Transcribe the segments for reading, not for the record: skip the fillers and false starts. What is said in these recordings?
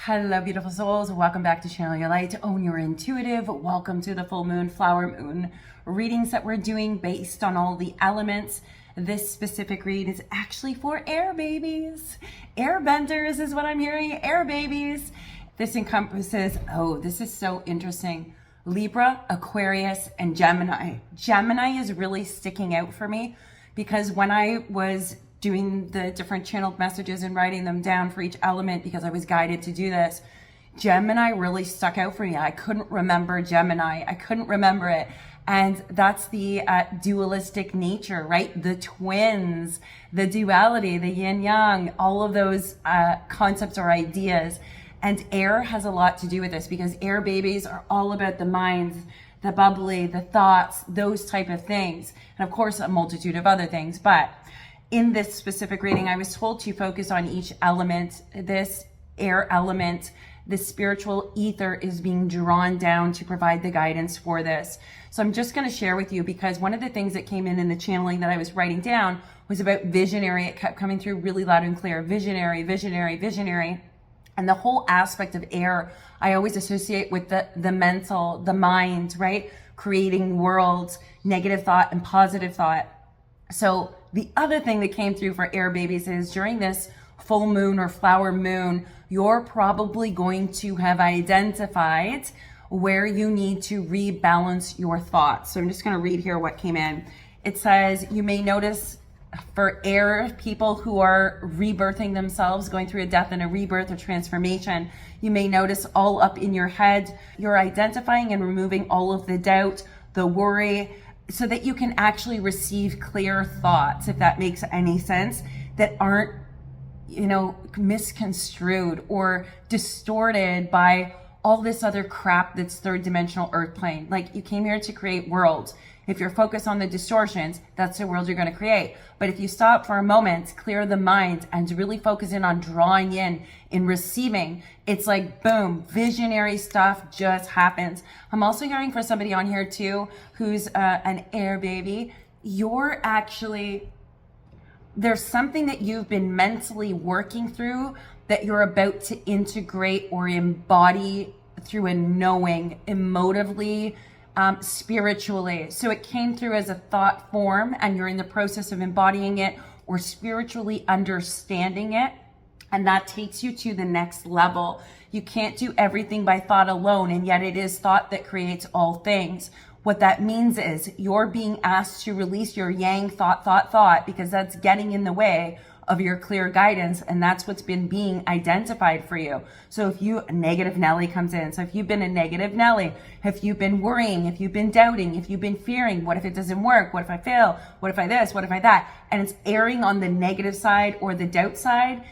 Hello, beautiful souls. Welcome back to Channel Your Light. Own your intuitive. Welcome to the full moon, flower moon readings that we're doing based on all the elements. This specific read is actually for air babies. Airbenders is what I'm hearing. Air babies. This encompasses, oh, this is so interesting. Libra, Aquarius, and Gemini. Gemini is really sticking out for me because when I was doing the different channeled messages and writing them down for each element because I was guided to do this, Gemini really stuck out for me. I couldn't remember Gemini. I couldn't remember it. And that's the dualistic nature, right? The twins, the duality, the yin yang, all of those concepts or ideas. And air has a lot to do with this because air babies are all about the minds, the bubbly, the thoughts, those type of things. And of course, a multitude of other things. But in this specific reading, I was told to focus on each element. This air element, the spiritual ether is being drawn down to provide the guidance for this. So I'm just going to share with you because one of the things that came in the channeling that I was writing down was about visionary. It kept coming through really loud and clear. Visionary, visionary, visionary. And the whole aspect of air, I always associate with the mental, the mind, right? Creating worlds, negative thought and positive thought. So the other thing that came through for air babies is during this full moon or flower moon, you're probably going to have identified where you need to rebalance your thoughts. So I'm just going to read here what came in. It says, you may notice for air people who are rebirthing themselves, going through a death and a rebirth or transformation, you may notice all up in your head, you're identifying and removing all of the doubt, the worry, so that you can actually receive clear thoughts, if that makes any sense, that aren't, misconstrued or distorted by all this other crap that's third dimensional earth plane. Like, you came here to create worlds. If you're focused on the distortions, that's the world you're going to create. But if you stop for a moment, clear the mind, and really focus in on drawing in receiving, it's like, boom, visionary stuff just happens. I'm also hearing for somebody on here too, who's an air baby. You're actually, there's something that you've been mentally working through that you're about to integrate or embody through a knowing, emotively, spiritually. So it came through as a thought form and you're in the process of embodying it or spiritually understanding it. And that takes you to the next level. You can't do everything by thought alone, and yet it is thought that creates all things. What that means is you're being asked to release your yang thought, because that's getting in the way of your clear guidance, and that's what's been being identified for you. So if a negative Nelly comes in, so if you've been a negative Nelly, if you've been worrying, if you've been doubting, if you've been fearing, what if it doesn't work? What if I fail? What if I this? What if I that? And it's erring on the negative side or the doubt side.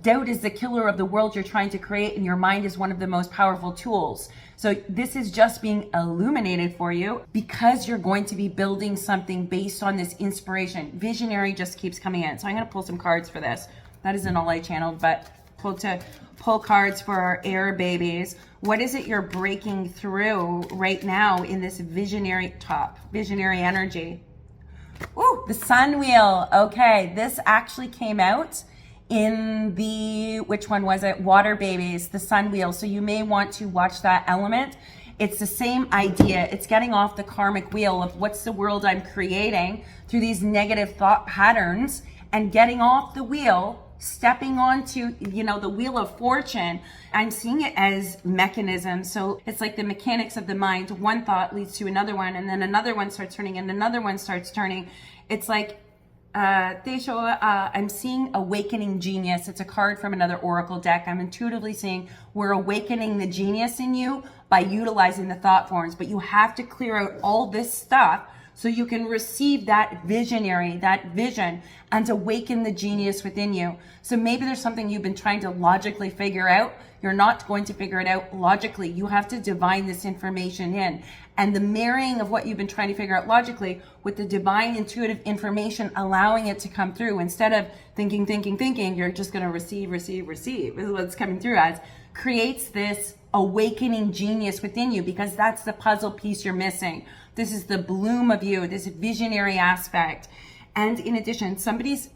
Doubt is the killer of the world you're trying to create, and your mind is one of the most powerful tools. So this is just being illuminated for you because you're going to be building something based on this inspiration. Visionary just keeps coming in. So I'm going to pull some cards for this. That isn't all I channeled, but pull cards for our air babies. What is it you're breaking through right now in this visionary energy? Ooh, the sun wheel. Okay, this actually came out in the, which one was it? Water babies, the sun wheel. So you may want to watch that element. It's the same idea. It's getting off the karmic wheel of what's the world I'm creating through these negative thought patterns and getting off the wheel, stepping onto, the wheel of fortune. I'm seeing it as mechanisms. So it's like the mechanics of the mind. One thought leads to another one, and then another one starts turning, and another one starts turning. It's like, I'm seeing awakening genius. It's a card from another oracle deck. I'm intuitively seeing we're awakening the genius in you by utilizing the thought forms, but you have to clear out all this stuff so you can receive that visionary, that vision, and awaken the genius within you. So maybe there's something you've been trying to logically figure out. You're not going to figure it out logically. You have to divine this information in. And the marrying of what you've been trying to figure out logically with the divine intuitive information, allowing it to come through instead of thinking, you're just going to receive. This is what's coming through as, creates this awakening genius within you, because that's the puzzle piece you're missing. This is the bloom of you, this visionary aspect. And in addition, somebody's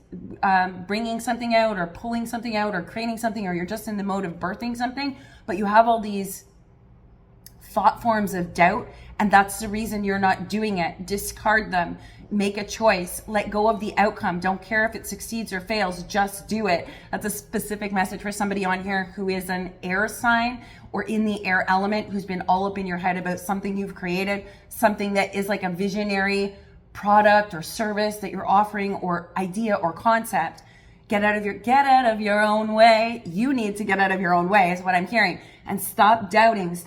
bringing something out or pulling something out or creating something, or you're just in the mode of birthing something, but you have all these thought forms of doubt, and that's the reason you're not doing it. Discard them. Make a choice. Let go of the outcome. Don't care if it succeeds or fails. Just do it. That's a specific message for somebody on here who is an air sign or in the air element, who's been all up in your head about something you've created, something that is like a visionary product or service that you're offering, or idea or concept. Get out of your own way. You need to get out of your own way is what I'm hearing. And stop doubting.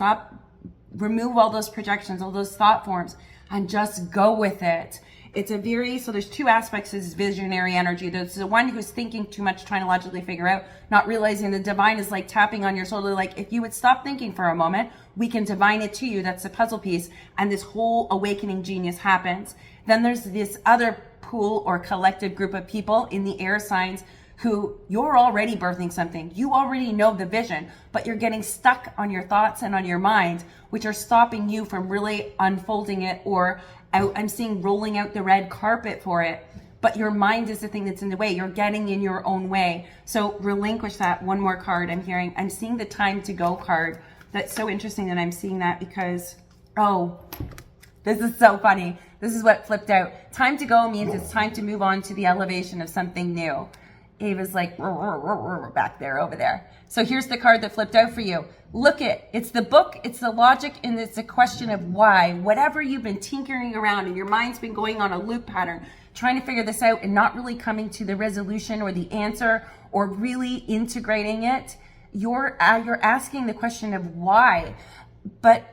Remove all those projections, all those thought forms, and just go with it. It's so there's two aspects of this visionary energy. There's the one who's thinking too much, trying to logically figure out, not realizing the divine is like tapping on your shoulder. Like, if you would stop thinking for a moment, we can divine it to you. That's the puzzle piece. And this whole awakening genius happens. Then there's this other pool or collective group of people in the air signs who you're already birthing something. You already know the vision, but you're getting stuck on your thoughts and on your mind, which are stopping you from really unfolding it, or I'm seeing rolling out the red carpet for it. But your mind is the thing that's in the way. You're getting in your own way. So relinquish that. One more card I'm seeing the time to go card. That's so interesting that I'm seeing that, because, this is so funny. This is what flipped out. Time to go means it's time to move on to the elevation of something new. Ava's like back there, over there. So here's the card that flipped out for you. Look it's the book, it's the logic, and it's a question of why. Whatever you've been tinkering around and your mind's been going on a loop pattern, trying to figure this out and not really coming to the resolution or the answer or really integrating it, you're asking the question of why. But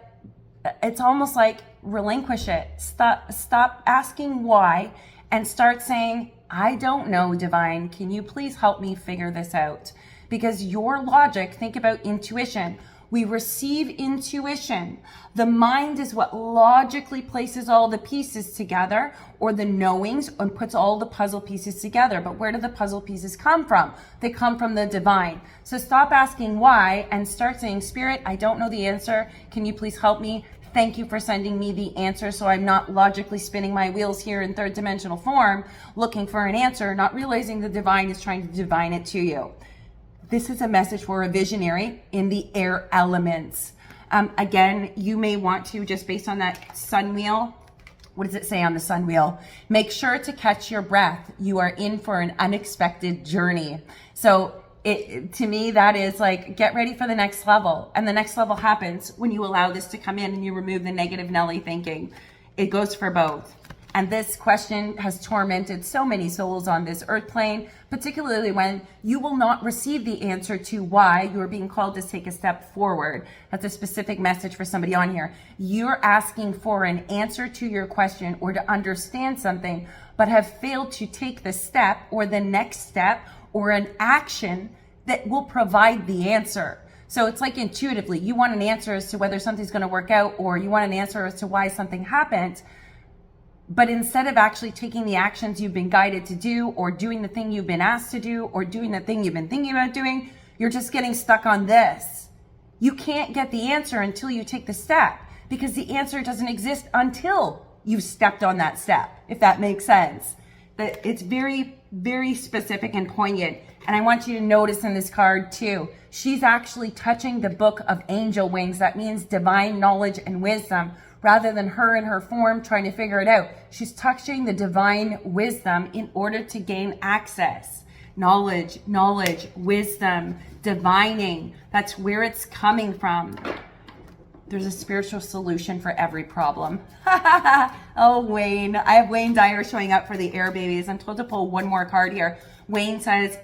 it's almost like relinquish it. Stop asking why and start saying, I don't know, divine, can you please help me figure this out? Because your logic, think about intuition. We receive intuition. The mind is what logically places all the pieces together, or the knowings, and puts all the puzzle pieces together. But where do the puzzle pieces come from? They come from the divine. So stop asking why and start saying, Spirit, I don't know the answer. Can you please help me? Thank you for sending me the answer, so I'm not logically spinning my wheels here in third dimensional form, looking for an answer, not realizing the divine is trying to divine it to you. This is a message for a visionary in the air elements. Again, you may want to, just based on that sun wheel, what does it say on the sun wheel? Make sure to catch your breath. You are in for an unexpected journey. So to me, that is like, get ready for the next level. And the next level happens when you allow this to come in and you remove the negative Nelly thinking. It goes for both. And this question has tormented so many souls on this earth plane, particularly when you will not receive the answer to why you are being called to take a step forward. That's a specific message for somebody on here. You're asking for an answer to your question or to understand something, but have failed to take the step or the next step or an action that will provide the answer. So it's like intuitively, you want an answer as to whether something's going to work out, or you want an answer as to why something happened. But instead of actually taking the actions you've been guided to do, or doing the thing you've been asked to do, or doing the thing you've been thinking about doing, you're just getting stuck on this. You can't get the answer until you take the step, because the answer doesn't exist until you've stepped on that step, if that makes sense. That it's very, very specific and poignant. And I want you to notice in this card too, she's actually touching the book of angel wings. That means divine knowledge and wisdom, rather than her in her form trying to figure it out. She's touching the divine wisdom in order to gain access. Knowledge, wisdom, divining. That's where it's coming from. There's a spiritual solution for every problem. Oh, Wayne. I have Wayne Dyer showing up for the air babies. I'm told to pull one more card here. Wayne says,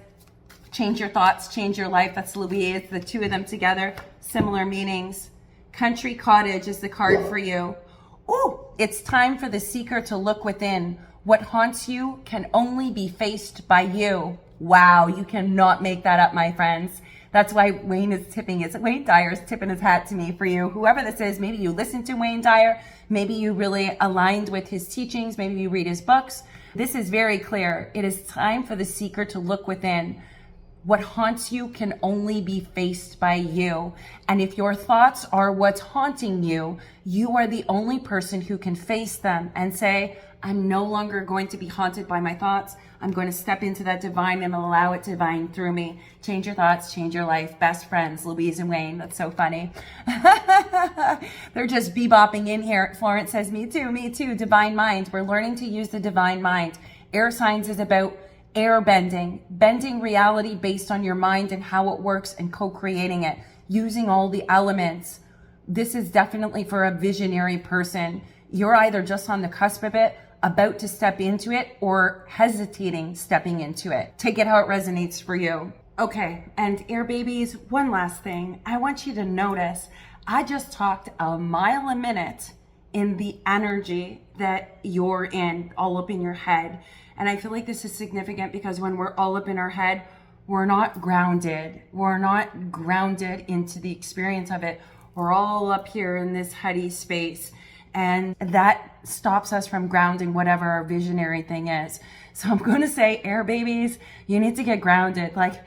change your thoughts, change your life. That's Louise, the two of them together. Similar meanings. Country Cottage is the card for you. Ooh, it's time for the seeker to look within. What haunts you can only be faced by you. Wow, you cannot make that up, my friends. That's why Wayne is tipping Wayne Dyer is tipping his hat to me for you. Whoever this is, maybe you listen to Wayne Dyer, maybe you really aligned with his teachings, maybe you read his books. This is very clear. It is time for the seeker to look within. What haunts you can only be faced by you. And if your thoughts are what's haunting you, you are the only person who can face them and say, I'm no longer going to be haunted by my thoughts. I'm going to step into that divine and allow it to divine through me. Change your thoughts, change your life. Best friends, Louise and Wayne. That's so funny. They're just bebopping in here. Florence says, me too, divine mind. We're learning to use the divine mind. Air signs is about air bending reality based on your mind and how it works and co-creating it, using all the elements. This is definitely for a visionary person. You're either just on the cusp of it, about to step into it, or hesitating stepping into it. Take it how it resonates for you. Okay, and air babies, one last thing. I want you to notice, I just talked a mile a minute in the energy that you're in, all up in your head. And I feel like this is significant because when we're all up in our head, we're not grounded. We're not grounded into the experience of it. We're all up here in this heady space. And that stops us from grounding whatever our visionary thing is. So I'm going to say, air babies, you need to get grounded. Like,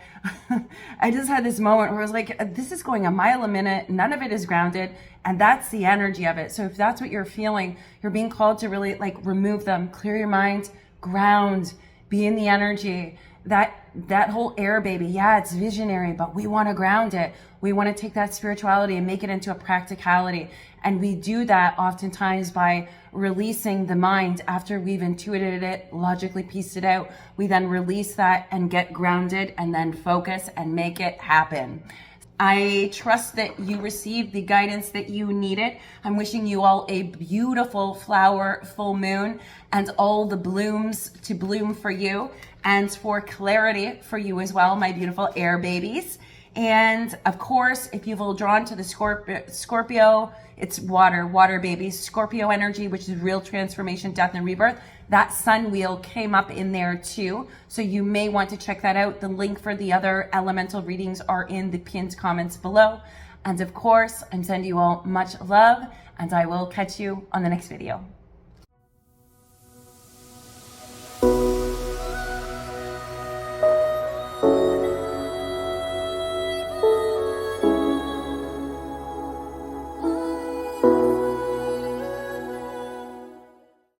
I just had this moment where I was like, this is going a mile a minute. None of it is grounded. And that's the energy of it. So if that's what you're feeling, you're being called to really like remove them, clear your mind, ground, be in the energy. That whole air baby, yeah, it's visionary, but we want to ground it. We want to take that spirituality and make it into a practicality. And we do that oftentimes by releasing the mind after we've intuited it, logically pieced it out. We then release that and get grounded and then focus and make it happen. I trust that you received the guidance that you needed. I'm wishing you all a beautiful flower full moon and all the blooms to bloom for you and for clarity for you as well, my beautiful air babies. And of course, if you've all drawn to the Scorpio, it's water babies, Scorpio energy, which is real transformation, death, and rebirth. That sun wheel came up in there too. So you may want to check that out. The link for the other elemental readings are in the pinned comments below. And of course, I'm sending you all much love, and I will catch you on the next video.